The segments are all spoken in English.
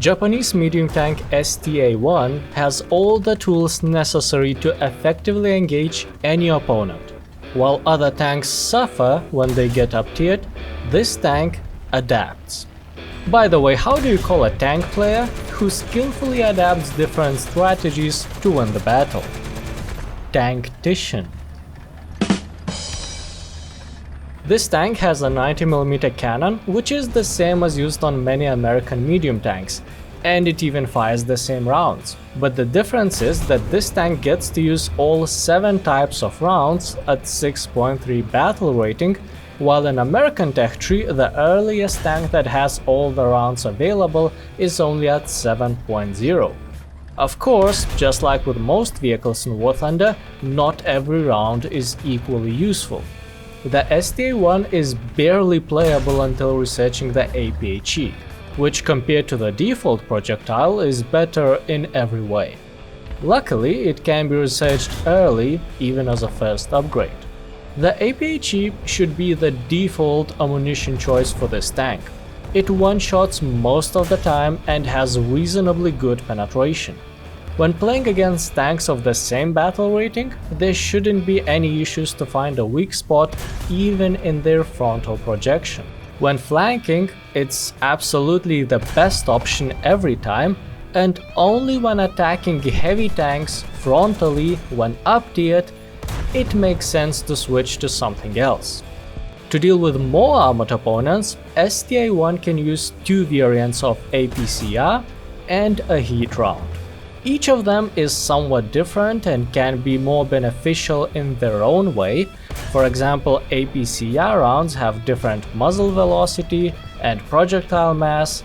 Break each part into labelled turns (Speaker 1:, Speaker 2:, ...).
Speaker 1: Japanese medium tank ST-A1 has all the tools necessary to effectively engage any opponent. While other tanks suffer when they get up-tiered, this tank adapts. By the way, how do you call a tank player who skillfully adapts different strategies to win the battle? Tanktician. This tank has a 90mm cannon, which is the same as used on many American medium tanks, and it even fires the same rounds. But the difference is that this tank gets to use all 7 types of rounds at 6.3 battle rating, while in American tech tree the earliest tank that has all the rounds available is only at 7.0. Of course, just like with most vehicles in War Thunder, not every round is equally useful. The ST-A1 is barely playable until researching the APHE, which compared to the default projectile is better in every way. Luckily, it can be researched early, even as a first upgrade. The APHE should be the default ammunition choice for this tank. It one-shots most of the time and has reasonably good penetration. When playing against tanks of the same battle rating, there shouldn't be any issues to find a weak spot even in their frontal projection. When flanking, it's absolutely the best option every time, and only when attacking heavy tanks frontally when up-tiered, it makes sense to switch to something else. To deal with more armored opponents, ST-A1 can use 2 variants of APCR and a heat round. Each of them is somewhat different and can be more beneficial in their own way. For example, APCR rounds have different muzzle velocity and projectile mass,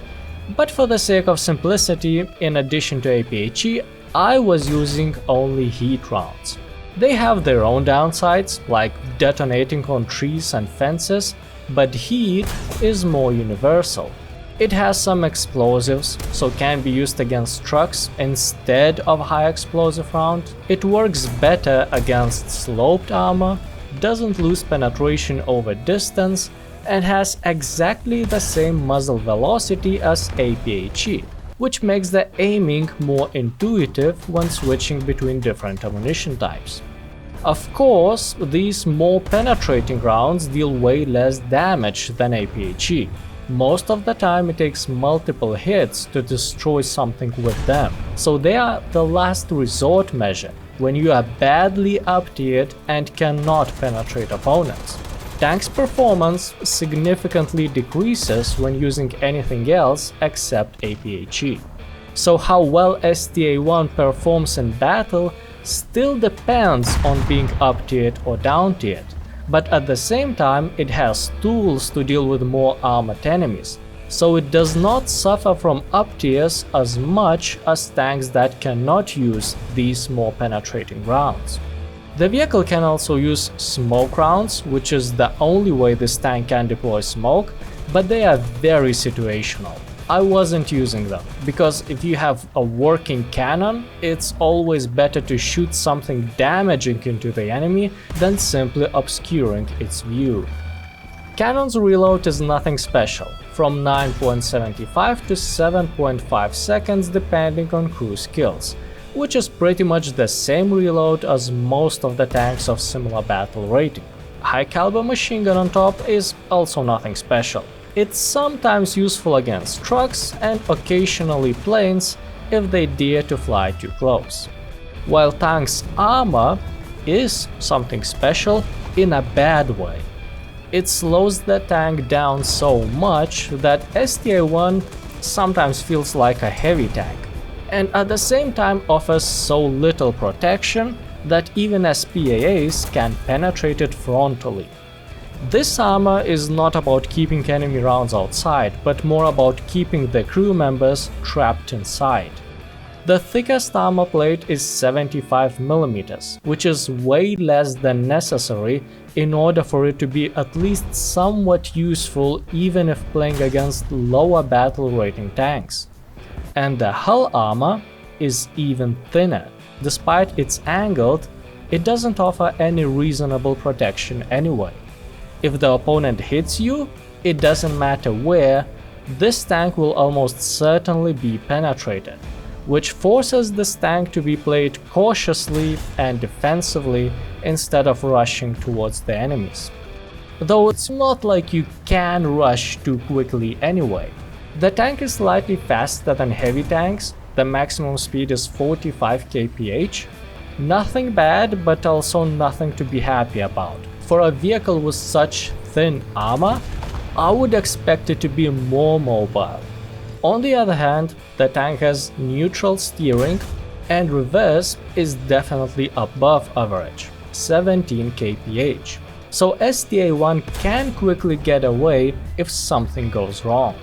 Speaker 1: but for the sake of simplicity, in addition to APHE, I was using only heat rounds. They have their own downsides, like detonating on trees and fences, but heat is more universal. It has some explosives, so can be used against trucks instead of high explosive round. It works better against sloped armor, doesn't lose penetration over distance, and has exactly the same muzzle velocity as APHE, which makes the aiming more intuitive when switching between different ammunition types. Of course, these more penetrating rounds deal way less damage than APHE. Most of the time it takes multiple hits to destroy something with them, so they are the last resort measure when you are badly up-tiered and cannot penetrate opponents. Tank's performance significantly decreases when using anything else except APHE. So how well ST-A1 performs in battle still depends on being up-tiered or down-tiered. But at the same time it has tools to deal with more armored enemies, so it does not suffer from up-tiers as much as tanks that cannot use these more penetrating rounds. The vehicle can also use smoke rounds, which is the only way this tank can deploy smoke, but they are very situational. I wasn't using them, because if you have a working cannon, it's always better to shoot something damaging into the enemy than simply obscuring its view. Cannon's reload is nothing special, from 9.75 to 7.5 seconds depending on crew skills, which is pretty much the same reload as most of the tanks of similar battle rating. High caliber machine gun on top is also nothing special. It's sometimes useful against trucks and occasionally planes if they dare to fly too close. While tank's armor is something special in a bad way. It slows the tank down so much that ST-A1 sometimes feels like a heavy tank, and at the same time offers so little protection that even SPAAs can penetrate it frontally. This armor is not about keeping enemy rounds outside, but more about keeping the crew members trapped inside. The thickest armor plate is 75mm, which is way less than necessary in order for it to be at least somewhat useful even if playing against lower battle rating tanks. And the hull armor is even thinner. Despite it's angled, it doesn't offer any reasonable protection anyway. If the opponent hits you, it doesn't matter where, this tank will almost certainly be penetrated, which forces this tank to be played cautiously and defensively instead of rushing towards the enemies. Though it's not like you can rush too quickly anyway. The tank is slightly faster than heavy tanks, the maximum speed is 45 kph. Nothing bad, but also nothing to be happy about. For a vehicle with such thin armor, I would expect it to be more mobile. On the other hand, the tank has neutral steering and reverse is definitely above average, 17 kph. So ST-A1 can quickly get away if something goes wrong.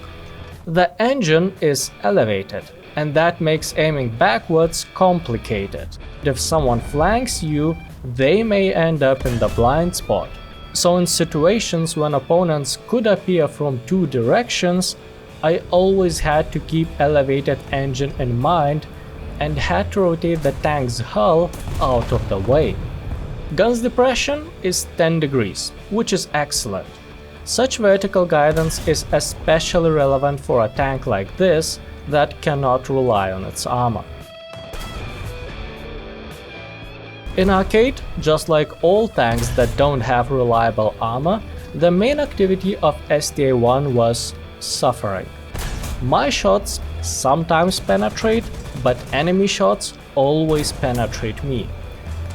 Speaker 1: The engine is elevated, and that makes aiming backwards complicated. If someone flanks you, they may end up in the blind spot. So in situations when opponents could appear from two directions, I always had to keep elevated engine in mind and had to rotate the tank's hull out of the way. Gun's depression is 10 degrees, which is excellent. Such vertical guidance is especially relevant for a tank like this that cannot rely on its armor. In arcade, just like all tanks that don't have reliable armor, the main activity of ST-A1 was suffering. My shots sometimes penetrate, but enemy shots always penetrate me.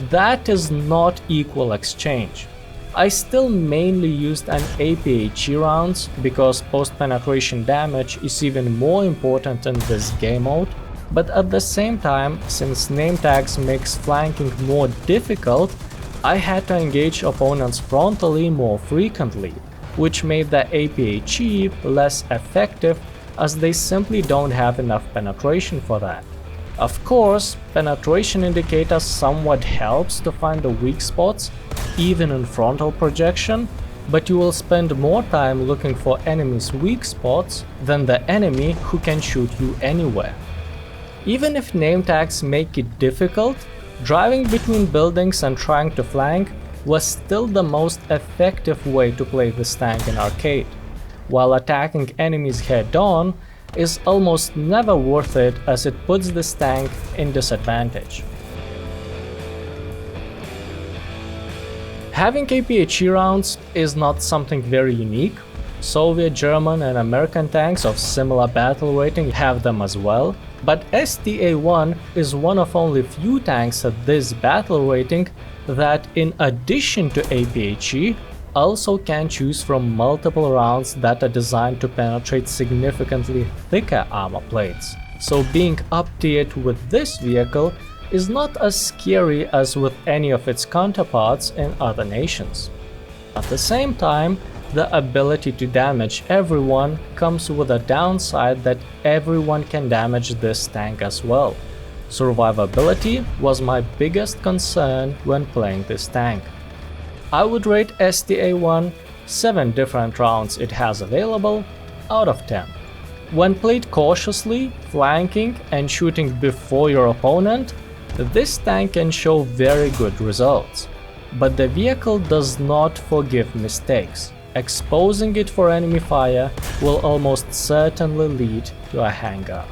Speaker 1: That is not equal exchange. I still mainly used an APHE rounds because post-penetration damage is even more important in this game mode, but at the same time, since name tags makes flanking more difficult, I had to engage opponents frontally more frequently, which made the APHE less effective as they simply don't have enough penetration for that. Of course, penetration indicator somewhat helps to find the weak spots, even in frontal projection, but you will spend more time looking for enemies' weak spots than the enemy who can shoot you anywhere. Even if name tags make it difficult, driving between buildings and trying to flank was still the most effective way to play this tank in arcade, while attacking enemies head-on is almost never worth it as it puts this tank in disadvantage. Having APHE rounds is not something very unique. Soviet, German and American tanks of similar battle rating have them as well, but ST-A1 is one of only few tanks at this battle rating that, in addition to APHE, also can choose from multiple rounds that are designed to penetrate significantly thicker armor plates. So being uptiered with this vehicle is not as scary as with any of its counterparts in other nations. At the same time, the ability to damage everyone comes with a downside that everyone can damage this tank as well. Survivability was my biggest concern when playing this tank. I would rate ST-A1 7 different rounds it has available out of 10. When played cautiously, flanking and shooting before your opponent, this tank can show very good results. But the vehicle does not forgive mistakes. Exposing it for enemy fire will almost certainly lead to a hangar.